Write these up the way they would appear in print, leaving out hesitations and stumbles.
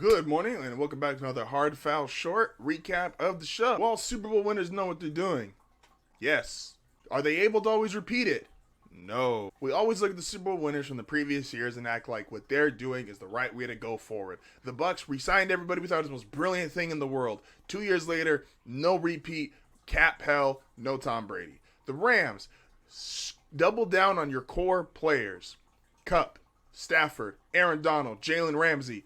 Good morning, and welcome back to another Hard Foul Short recap of the show. All Super Bowl winners know what they're doing. Yes. Are they able to always repeat it? No. We always look at the Super Bowl winners from the previous years and act like what they're doing is the right way to go forward. The Bucks re-signed everybody we thought was the most brilliant thing in the world. 2 years later, no repeat, cap hell, no Tom Brady. The Rams, double down on your core players. Kupp, Stafford, Aaron Donald, Jalen Ramsey.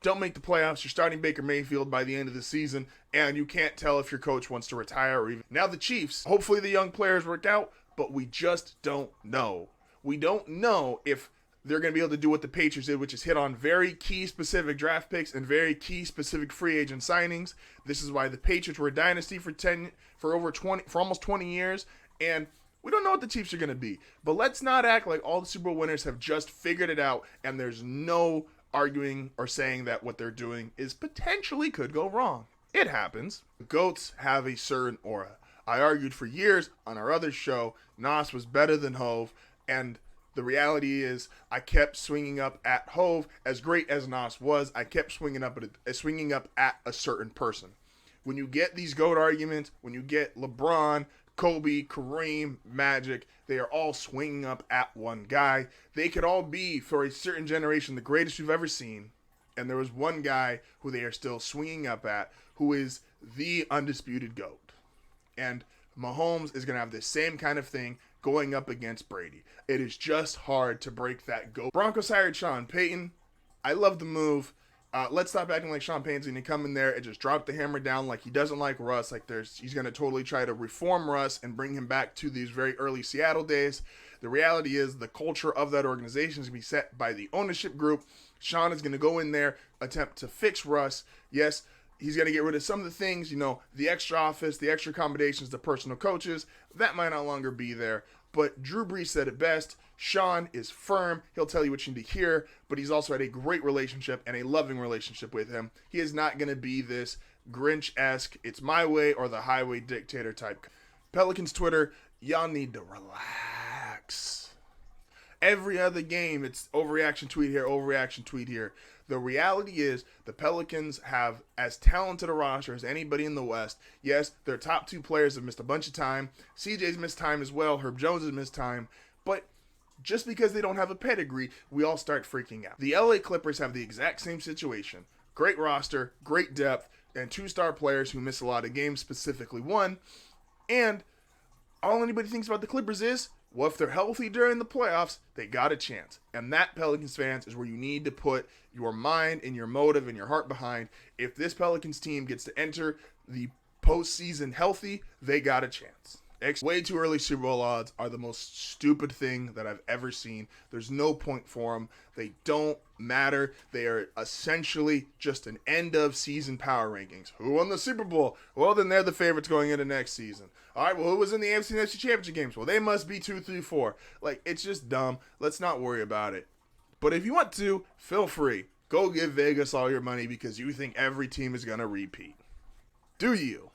Don't make the playoffs. You're starting Baker Mayfield by the end of the season, and you can't tell if your coach wants to retire or even. Now the Chiefs, hopefully the young players work out, but we just don't know. We don't know if they're going to be able to do what the Patriots did, which is hit on very key specific draft picks and very key specific free agent signings. This is why the Patriots were a dynasty for almost 20 years, and we don't know what the Chiefs are going to be. But let's not act like all the Super Bowl winners have just figured it out, and there's no arguing or saying that what they're doing is potentially could go wrong. It happens. GOATs have a certain aura. I argued for years on our other show, Nas was better than Hove, and the reality is I kept swinging up at Hove. As great as Nas was, I kept swinging up at a certain person. When you get these GOAT arguments, when you get LeBron, Kobe, Kareem, Magic, they are all swinging up at one guy. They could all be, for a certain generation, the greatest we've ever seen. And there was one guy who they are still swinging up at, who is the undisputed GOAT. And Mahomes is going to have the same kind of thing going up against Brady. It is just hard to break that GOAT. Broncos hired Sean Payton. I love the move. Let's stop acting like Sean Payton's going to come in there and just drop the hammer down like he doesn't like Russ. He's going to totally try to reform Russ and bring him back to these very early Seattle days. The reality is the culture of that organization is going to be set by the ownership group. Sean is going to go in there, attempt to fix Russ. Yes, he's going to get rid of some of the things, the extra office, the extra accommodations, the personal coaches. That might no longer be there. But Drew Brees said it best. Sean is firm. He'll tell you what you need to hear, but he's also had a great relationship and a loving relationship with him. He is not going to be this Grinch-esque, it's my way or the highway dictator type. Pelicans Twitter, y'all need to relax. Every other game, it's overreaction tweet here, overreaction tweet here. The reality is the Pelicans have as talented a roster as anybody in the West. Yes, their top two players have missed a bunch of time. CJ's missed time as well. Herb Jones has missed time. But just because they don't have a pedigree, we all start freaking out. The LA Clippers have the exact same situation. Great roster, great depth, and two-star players who miss a lot of games, specifically one. And all anybody thinks about the Clippers is, well, if they're healthy during the playoffs, they got a chance. And that, Pelicans fans, is where you need to put your mind and your motive and your heart behind. If this Pelicans team gets to enter the postseason healthy, they got a chance. Way too early Super Bowl odds are the most stupid thing that I've ever seen. There's no point for them. They don't matter. They are essentially just an end-of-season power rankings. Who won the Super Bowl? Well, then they're the favorites going into next season. All right, well, who was in the AFC and NFC Championship games? Well, they must be 2, 3, 4. It's just dumb. Let's not worry about it. But if you want to, feel free. Go give Vegas all your money because you think every team is going to repeat. Do you?